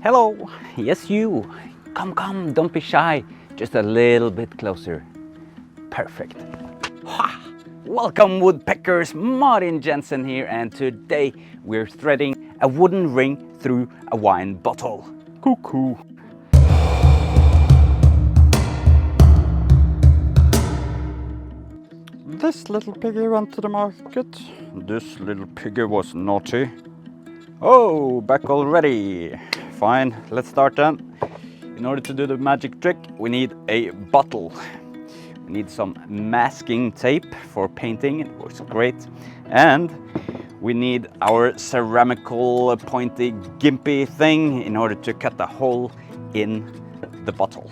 Hello, yes you. Come, don't be shy. Just a little bit closer. Perfect. Ha! Welcome woodpeckers, Martin Jensen here, and today we're threading a wooden ring through a wine bottle. Cuckoo. This little piggy went to the market. This little piggy was naughty. Oh, back already. Fine, let's start then. In order to do the magic trick, we need a bottle. We need some masking tape for painting, it works great. And we need our ceramical pointy gimpy thing in order to cut a hole in the bottle.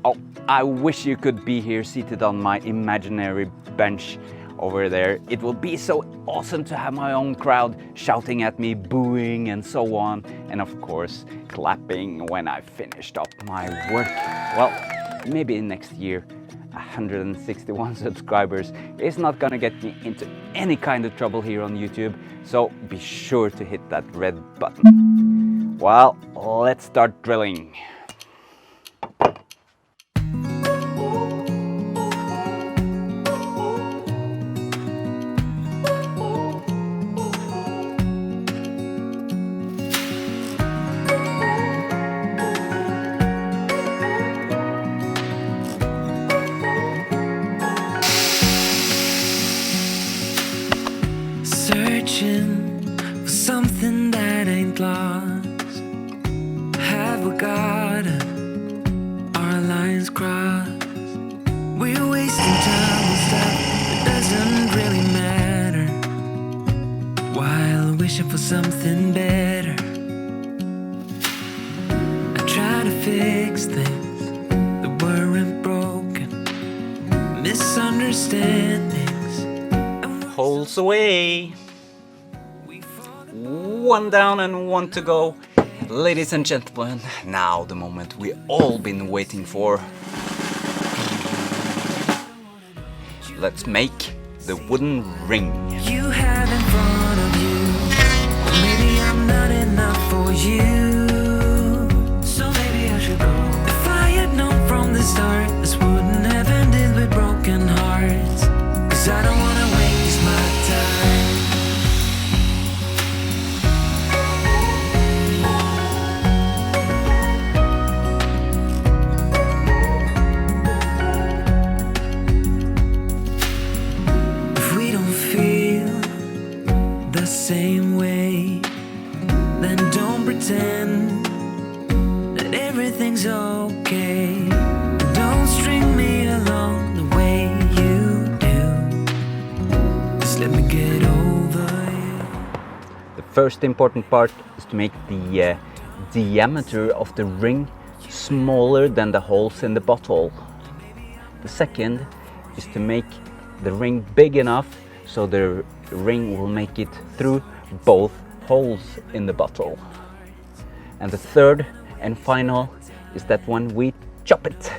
Oh, I wish you could be here seated on my imaginary bench over there. It will be so awesome to have my own crowd shouting at me, booing and so on. And of course, clapping when I finished up my work. Well, maybe next year, 161 subscribers is not gonna get me into any kind of trouble here on YouTube. So be sure to hit that red button. Well, let's start drilling. Searching for something that ain't lost. Have we got it? Our lines crossed. We're wasting time on stuff that doesn't really matter, while wishing for something better. I try to fix things that weren't broken, misunderstandings. Holes away. One down and one to go. Ladies and gentlemen, now the moment we all been waiting for. Let's make the wooden ring. You have in front of you, maybe I'm not enough for you, so maybe I should go. If I had known from the start, this wouldn't have ended with broken hearts, 'cause I don't wanna waste my time. If we don't feel the same way, then don't pretend that everything's okay. Don't string me along the way you do. Just let me get over you. The first important part is to make the diameter of the ring smaller than the holes in the bottle. The second is to make the ring big enough so the ring will make it through both holes in the bottle. And the third and final is that when we chop it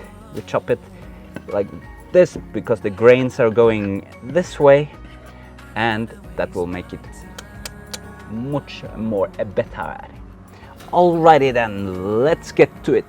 like this, because the grains are going this way, and that will make it much more better. Alrighty then, let's get to it.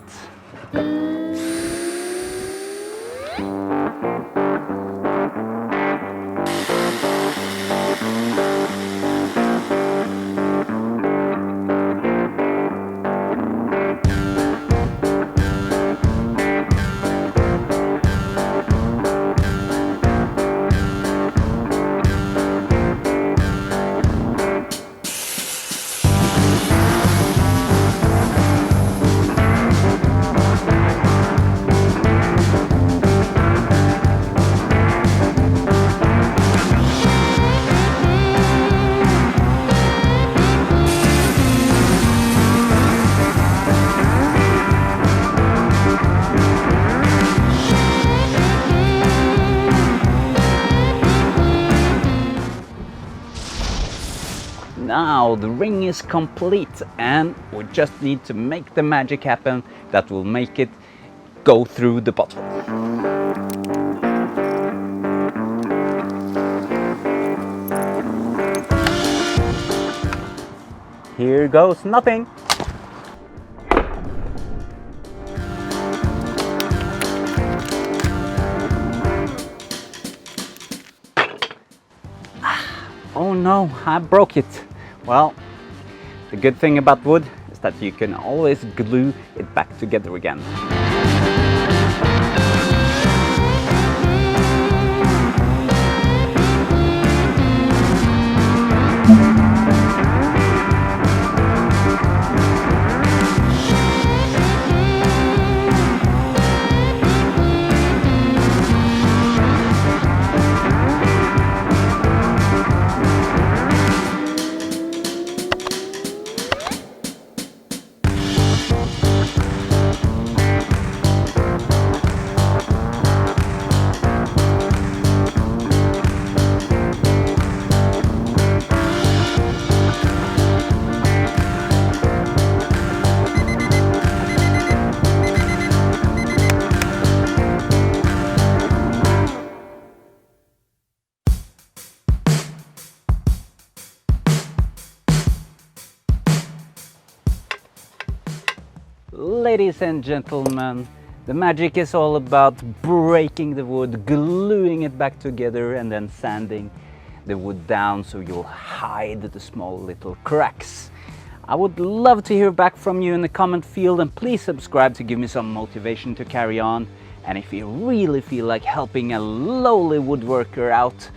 Now the ring is complete and we just need to make the magic happen that will make it go through the bottle. Here goes nothing. no, I broke it. Well, the good thing about wood is that you can always glue it back together again. Ladies and gentlemen, the magic is all about breaking the wood, gluing it back together and then sanding the wood down so you'll hide the small little cracks. I would love to hear back from you in the comment field, and please subscribe to give me some motivation to carry on. And if you really feel like helping a lowly woodworker out,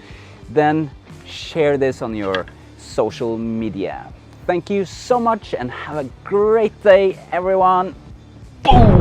then share this on your social media. Thank you so much and have a great day, everyone. Boom!